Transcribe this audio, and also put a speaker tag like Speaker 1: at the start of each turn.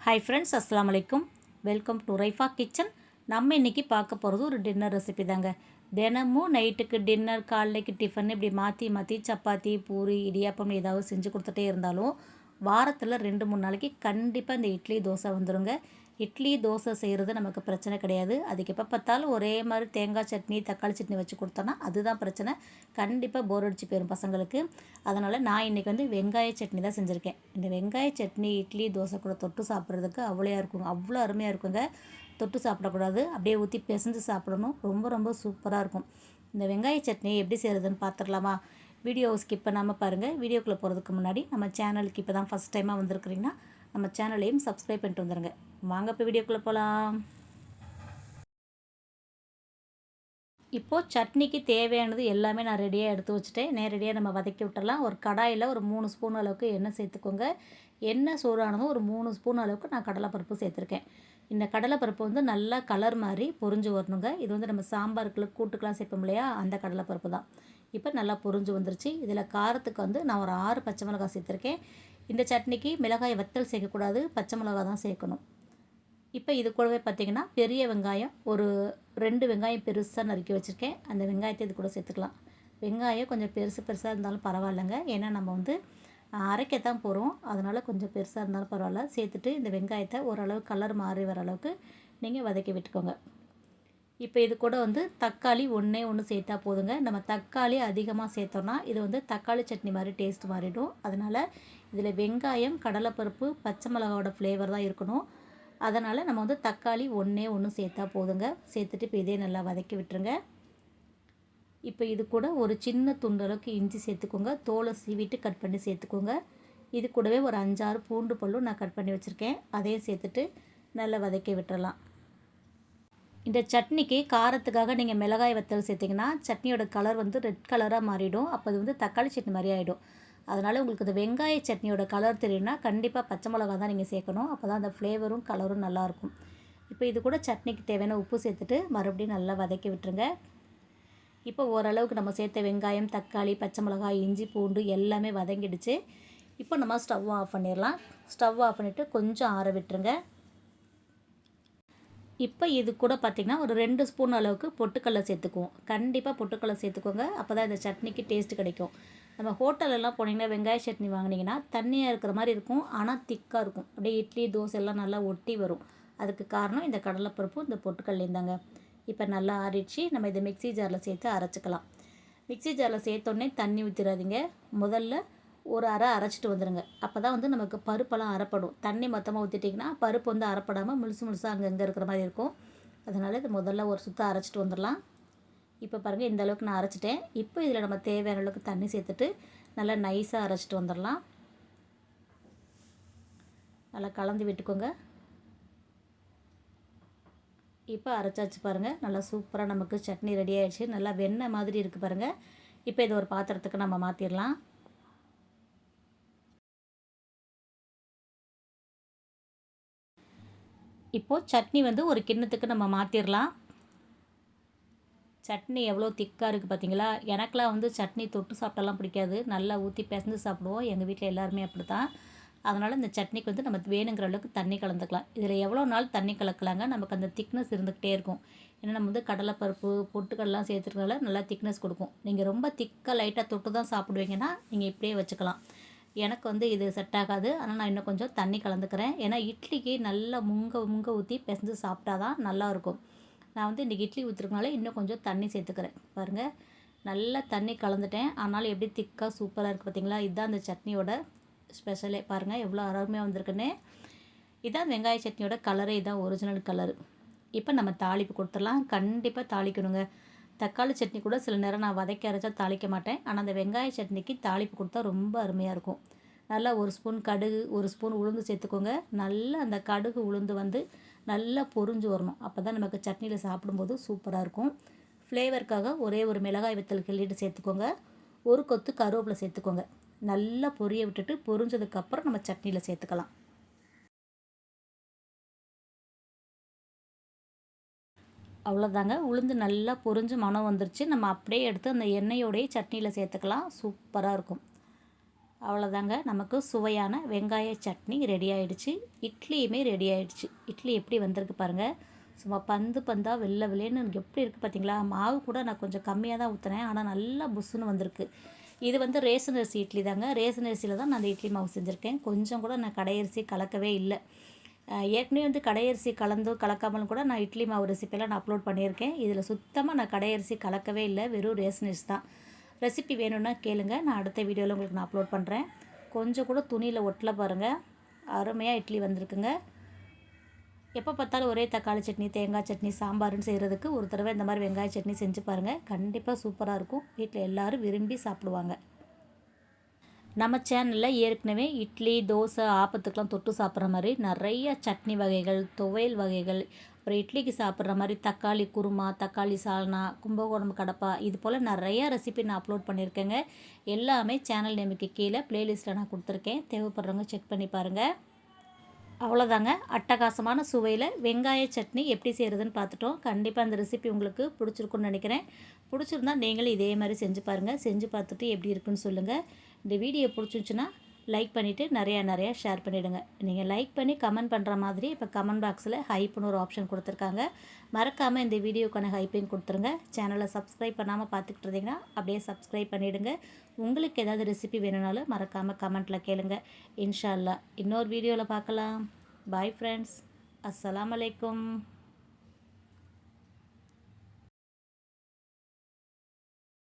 Speaker 1: Hi friends, அஸ்ஸலாமு அலைக்கும். Welcome to Raifa kitchen. நம்ம இன்றைக்கி பார்க்க போகிறது ஒரு டின்னர் ரெசிபி தாங்க. தினமும் நைட்டுக்கு டின்னர், காலைக்கு டிஃபன் இப்படி மாற்றி மாற்றி சப்பாத்தி, பூரி, இடியாப்பம் ஏதாவது செஞ்சு கொடுத்துட்டே இருந்தாலும் வாரத்தில் 2-3 நாளைக்கு கண்டிப்பாக இந்த இட்லி, தோசை வந்துடுங்க. இட்லி, தோசை செய்கிறது நமக்கு பிரச்சனை கிடையாது. அதுக்கு எப்போ பார்த்தாலும் ஒரே மாதிரி தேங்காய் சட்னி, தக்காளி சட்னி வச்சு கொடுத்தோன்னா அதுதான் பிரச்சனை. கண்டிப்பாக போர் அடிச்சு போயிடும் பசங்களுக்கு. அதனால் நான் இன்றைக்கி வெங்காய சட்னி தான் செஞ்சுருக்கேன். இந்த வெங்காய சட்னி இட்லி, தோசை கூட தொட்டு சாப்பிட்றதுக்கு அவ்வளோ அருமையாக இருக்குங்க. தொட்டு சாப்பிடக்கூடாது, அப்படியே ஊற்றி பிசைஞ்சு சாப்பிடணும். ரொம்ப ரொம்ப சூப்பராக இருக்கும். இந்த வெங்காய சட்னி எப்படி செய்கிறதுன்னு பார்த்துடலாமா? வீடியோவை ஸ்கிப் பண்ணாமல் பாருங்கள். வீடியோக்குள்ளே போகிறதுக்கு முன்னாடி நம்ம சேனலுக்கு இப்போ தான் ஃபஸ்ட் டைமாக வந்திருக்கிறீங்கன்னா நம்ம சேனலையும் சப்ஸ்கிரைப் பண்ணிட்டு வந்துடுங்க. வாங்க இப்போ வீடியோக்குள்ளே போகலாம். இப்போது சட்னிக்கு தேவையானது எல்லாமே நான் ரெடியாக எடுத்து வச்சுட்டேன். நேரடியாக நம்ம வதக்கி விட்டுடலாம். ஒரு கடாயில் ஒரு 3 ஸ்பூன் அளவுக்கு எண்ணெய் சேர்த்துக்கோங்க. எண்ணெய் சூடானதும் ஒரு 3 ஸ்பூன் அளவுக்கு நான் கடலைப்பருப்பு சேர்த்துருக்கேன். இந்த கடலைப்பருப்பு நல்லா கலர் மாதிரி பொரிஞ்சு வரணுங்க. இது நம்ம சாம்பாருக்கு கூட்டுக்கெலாம் சேர்ப்போம் இல்லையா, அந்த கடலைப்பருப்பு தான். இப்போ நல்லா பொரிஞ்சு வந்துருச்சு. இதில் காரத்துக்கு நான் ஒரு 6 பச்சை மிளகாய் சேர்த்துருக்கேன். இந்த சட்னிக்கு மிளகாய் வத்தல் சேர்க்கக்கூடாது, பச்சை மிளகாய் தான் சேர்க்கணும். இப்போ இது கூடவே பார்த்திங்கன்னா பெரிய வெங்காயம் ஒரு 2 வெங்காயம் பெருசாக நறுக்கி வச்சுருக்கேன். அந்த வெங்காயத்தை இது கூட சேர்த்துக்கலாம். வெங்காயம் கொஞ்சம் பெருசாக இருந்தாலும் பரவாயில்லைங்க. ஏன்னா நம்ம அரைக்கத்தான் போகிறோம். அதனால் கொஞ்சம் பெருசாக இருந்தாலும் பரவாயில்ல. சேர்த்துட்டு இந்த வெங்காயத்தை ஓரளவு கலர் மாறி வர அளவுக்கு நீங்கள் வதக்கி விட்டுக்கோங்க. இப்போ இது கூட தக்காளி ஒன்றே ஒன்று சேர்த்தா போதுங்க. நம்ம தக்காளி அதிகமாக சேர்த்தோன்னா இது தக்காளி சட்னி மாதிரி டேஸ்ட் மாறிடும். அதனால் இதில் வெங்காயம், கடலைப்பருப்பு, பச்சை மிளகாவோட ஃப்ளேவர் தான் இருக்கணும். அதனால் நம்ம தக்காளி ஒன்றே ஒன்று சேர்த்தா போதுங்க. சேர்த்துட்டு இப்போ இதே நல்லா வதக்கி விட்டுருங்க. இப்போ இது கூட ஒரு சின்ன துண்டளவுக்கு இஞ்சி சேர்த்துக்கோங்க. தோலை சீவிட்டு கட் பண்ணி சேர்த்துக்கோங்க. இது கூடவே ஒரு 5-6 பூண்டு பல்லும் நான் கட் பண்ணி வச்சுருக்கேன். அதையும் சேர்த்துட்டு நல்லா வதக்கி விட்டுறலாம். இந்த சட்னிக்கு காரத்துக்காக நீங்கள் மிளகாய் வத்தல் சேர்த்திங்கன்னா சட்னியோட கலர் ரெட் கலராக மாறிடும். அப்போ அது தக்காளி சட்னி மாதிரி ஆகிடும். அதனால் உங்களுக்கு இந்த வெங்காய சட்னியோட கலர் தெரியும்னா கண்டிப்பாக பச்சை மிளகா தான் நீங்கள் சேர்க்கணும். அப்போ தான் அந்த ஃப்ளேவரும் கலரும் நல்லாயிருக்கும். இப்போ இது கூட சட்னிக்கு தேவையான உப்பு சேர்த்துட்டு மறுபடியும் நல்லா வதக்கி விட்டுருங்க. இப்போ ஓரளவுக்கு நம்ம சேர்த்த வெங்காயம், தக்காளி, பச்சை மிளகாய், இஞ்சி, பூண்டு எல்லாமே வதங்கிடுச்சு. இப்போ நம்ம ஸ்டவ் ஆஃப் பண்ணிடலாம். ஸ்டவ் ஆஃப் பண்ணிவிட்டு கொஞ்சம் ஆற விட்டுருங்க. இப்போ இது கூட பார்த்திங்கன்னா ஒரு 2 ஸ்பூன் அளவுக்கு பொட்டுக்கடலை சேர்த்துக்குவோம். கண்டிப்பாக பொட்டுக்கடலை சேர்த்துக்கோங்க. அப்போ தான் இந்த சட்னிக்கு டேஸ்ட்டு கிடைக்கும். நம்ம ஹோட்டலெல்லாம் போனீங்கன்னா வெங்காய சட்னி வாங்கினீங்கன்னா தண்ணியாக இருக்கிற மாதிரி இருக்கும், ஆனால் திக்காக இருக்கும். அப்படியே இட்லி, தோசை எல்லாம் நல்லா ஒட்டி வரும். அதுக்கு காரணம் இந்த கடலைப்பருப்பும் இந்த பொட்டுக்கடலையும் தாங்க. இப்போ நல்லா ஆறிடுச்சு. நம்ம இதை மிக்ஸி ஜாரில் சேர்த்து அரைச்சிக்கலாம். மிக்ஸி ஜாரில் சேர்த்தோடனே தண்ணி ஊற்றிடாதீங்க. முதல்ல ஒரு அரை அரைச்சிட்டு வந்துடுங்க. அப்போ தான் நமக்கு பருப்பெல்லாம் அரைப்படும். தண்ணி மொத்தமாக ஊற்றிட்டிங்கன்னா பருப்பு அரைப்படாமல் முழுசாக அங்கங்கே இருக்கிற மாதிரி இருக்கும். அதனால் இது முதல்ல ஒரு சுத்தம் அரைச்சிட்டு வந்துடலாம். இப்போ பாருங்கள், இந்த அளவுக்கு நான் அரைச்சிட்டேன். இப்போ இதில் நம்ம தேவையான அளவுக்கு தண்ணி சேர்த்துட்டு நல்லா நைஸாக அரைச்சிட்டு வந்துடலாம். நல்லா கலந்து விட்டுக்கோங்க. இப்போ அரைச்சாச்சு பாருங்கள். நல்லா சூப்பராக நமக்கு சட்னி ரெடி ஆகிடுச்சு. நல்லா வெண்ணெய் மாதிரி இருக்குது பாருங்கள். இப்போ இதை ஒரு பாத்திரத்துக்கு நம்ம மாற்றிடலாம். இப்போது சட்னி ஒரு கிண்ணத்துக்கு நம்ம மாற்றிடலாம். சட்னி எவ்வளோ திக்காக இருக்குது பார்த்தீங்களா? எனக்கெலாம் சட்னி தொட்டு சாப்பிட்டாலாம் பிடிக்காது. நல்லா ஊற்றி பிசைஞ்சு சாப்பிடுவோம். எங்கள் வீட்டில் எல்லாருமே அப்படி தான். அதனால் இந்த சட்னிக்கு நம்ம வேணுங்கிற அளவுக்கு தண்ணி கலந்துக்கலாம். இதில் எவ்வளோ நாள் தண்ணி கலக்கலாங்க, நமக்கு அந்த திக்னஸ் இருந்துக்கிட்டே இருக்கும். ஏன்னா நம்ம கடலைப்பருப்பு, பொட்டுக்கடலாம் சேர்த்துறதுனால நல்லா திக்னஸ் கொடுக்கும். நீங்கள் ரொம்ப திக்காக லைட்டாக தொட்டு தான் சாப்பிடுவீங்கன்னா நீங்கள் இப்படியே வச்சுக்கலாம். எனக்கு இது செட் ஆகாது. ஆனால் நான் இன்னும் கொஞ்சம் தண்ணி கலந்துக்கிறேன். ஏன்னா இட்லிக்கு நல்லா முங்க ஊற்றி பிசைஞ்சு சாப்பிட்டா தான் நல்லாயிருக்கும். நான் இன்றைக்கி இட்லி ஊற்றுறதுனால இன்னும் கொஞ்சம் தண்ணி சேர்த்துக்கிறேன். பாருங்கள், நல்லா தண்ணி கலந்துட்டேன். ஆனாலும் எப்படி திக்காக சூப்பராக இருக்குது பார்த்தீங்களா? இதுதான் அந்த சட்னியோட ஸ்பெஷலே. பாருங்கள் எவ்வளோ அருமையாக வந்திருக்குன்னு. இதுதான் வெங்காய சட்னியோட கலரே, இதுதான் ஒரிஜினல் கலரு. இப்போ நம்ம தாளிப்பு கொடுத்துடலாம். கண்டிப்பாக தாளிக்கணுங்க. தக்காளி சட்னி கூட சில நேரம் நான் வதக்கி அரைச்சா தாளிக்க மாட்டேன். ஆனால் அந்த வெங்காய சட்னிக்கு தாளிப்பு கொடுத்தா ரொம்ப அருமையாக இருக்கும். நல்லா 1 ஸ்பூன் கடுகு, 1 ஸ்பூன் உளுந்து சேர்த்துக்கோங்க. நல்லா அந்த கடுகு உளுந்து நல்லா பொரிஞ்சு வரணும். அப்போ தான் நமக்கு சட்னியில் சாப்பிடும்போது சூப்பராக இருக்கும். ஃப்ளேவருக்காக ஒரே ஒரு மிளகாய் வத்தல் கிள்ளிட்டு சேர்த்துக்கோங்க. ஒரு கொத்து கருவேப்பிலை சேர்த்துக்கோங்க. நல்லா பொரிய விட்டுட்டு பொரிஞ்சதுக்கப்புறம் நம்ம சட்னியில் சேர்த்துக்கலாம். அவ்வளோதாங்க. உளுந்து நல்லா பொரிஞ்சு மணம் வந்துருச்சு. நம்ம அப்படியே எடுத்து அந்த எண்ணெயோடையே சட்னியில் சேர்த்துக்கலாம். சூப்பராக இருக்கும். அவ்வளோதாங்க, நமக்கு சுவையான வெங்காய சட்னி ரெடி ஆகிடுச்சு. இட்லியுமே ரெடி ஆகிடுச்சு. இட்லி எப்படி வந்திருக்கு பாருங்கள். சும்மா பந்து பந்தாக வெள்ளை வெள்ளைன்னு எப்படி இருக்குது பார்த்தீங்களா. மாவு கூட நான் கொஞ்சம் கம்மியாக தான் ஊற்றினேன், ஆனால் நல்லா புஷ்ஷுன்னு வந்திருக்கு. இது வந்து ரேஷன் அரிசி இட்லி தாங்க. ரேஷன் அரிசியில் தான் நான் அந்த இட்லி மாவு செஞ்சுருக்கேன். கொஞ்சம் கூட நான் கடையரிசி கலக்கவே இல்லை. ஏற்கனவே வந்து கடையரிசி கலந்து கலக்காமலும் கூட நான் இட்லி மாவு ரெசிப்பியெல்லாம் நான் அப்லோட் பண்ணியிருக்கேன். இதில் சுத்தமாக நான் கடையரிசி கலக்கவே இல்லை, வெறும் ரேஷன் அரிசி தான். ரெசிபி வேணும்னா கேளுங்க, நான் அடுத்த வீடியோவில் உங்களுக்கு நான் அப்லோட் பண்ணுறேன். கொஞ்சம் கூட துணியில் ஒட்டல பாருங்கள். அருமையாக இட்லி வந்திருக்குங்க. எப்போ பார்த்தாலும் ஒரே தக்காளி சட்னி, தேங்காய் சட்னி, சாம்பார்னு செய்கிறதுக்கு ஒரு தடவை இந்த மாதிரி வெங்காய சட்னி செஞ்சு பாருங்கள். கண்டிப்பாக சூப்பராக இருக்கும். வீட்டில் எல்லோரும் விரும்பி சாப்பிடுவாங்க. நம்ம சேனலில் ஏற்கனவே இட்லி, தோசை, ஆப்பத்துக்கெலாம் தொட்டு சாப்பிட்ற மாதிரி நிறைய சட்னி வகைகள், துவையல் வகைகள், அப்புறம் இட்லிக்கு சாப்பிட்ற மாதிரி தக்காளி குருமா, தக்காளி சால்னா, கும்பகோணம் கடப்பா, இது போல் நிறையா ரெசிபி நான் அப்லோட் பண்ணியிருக்கேங்க. எல்லாமே சேனல் நேமுக்கு கீழே ப்ளேலிஸ்ட்டில் நான் கொடுத்துருக்கேன். தேவைப்படுறவங்க செக் பண்ணி பாருங்கள். அவ்வளோதாங்க, அட்டகாசமான சுவையில் வெங்காய சட்னி எப்படி செய்கிறதுன்னு பார்த்துட்டோம். கண்டிப்பாக அந்த ரெசிபி உங்களுக்கு பிடிச்சிருக்குன்னு நினைக்கிறேன். பிடிச்சிருந்தா நீங்களும் இதே மாதிரி செஞ்சு பாருங்கள். செஞ்சு பார்த்துட்டு எப்படி இருக்குன்னு சொல்லுங்கள். இந்த வீடியோ பிடிச்சிருந்துச்சுன்னா லைக் பண்ணிவிட்டு நிறையா ஷேர் பண்ணிவிடுங்க. நீங்கள் லைக் பண்ணி கமெண்ட் பண்ணுற மாதிரி இப்போ கமெண்ட் பாக்ஸில் ஹைப்புன்னு ஒரு ஆப்ஷன் கொடுத்துருக்காங்க. மறக்காமல் இந்த வீடியோக்கான ஹைப்பையும் கொடுத்துருங்க. சேனலை சப்ஸ்கிரைப் பண்ணாமல் பார்த்துக்கிட்டு இருந்தீங்கன்னா அப்படியே சப்ஸ்கிரைப் பண்ணிவிடுங்க. உங்களுக்கு ஏதாவது ரெசிபி வேணும்னாலும் மறக்காமல் கமெண்ட்டில் கேளுங்க. இன்ஷா அல்லாஹ் இன்னொரு வீடியோவில் பார்க்கலாம். Bye friends. அஸ்ஸலாமு அலைக்கும்.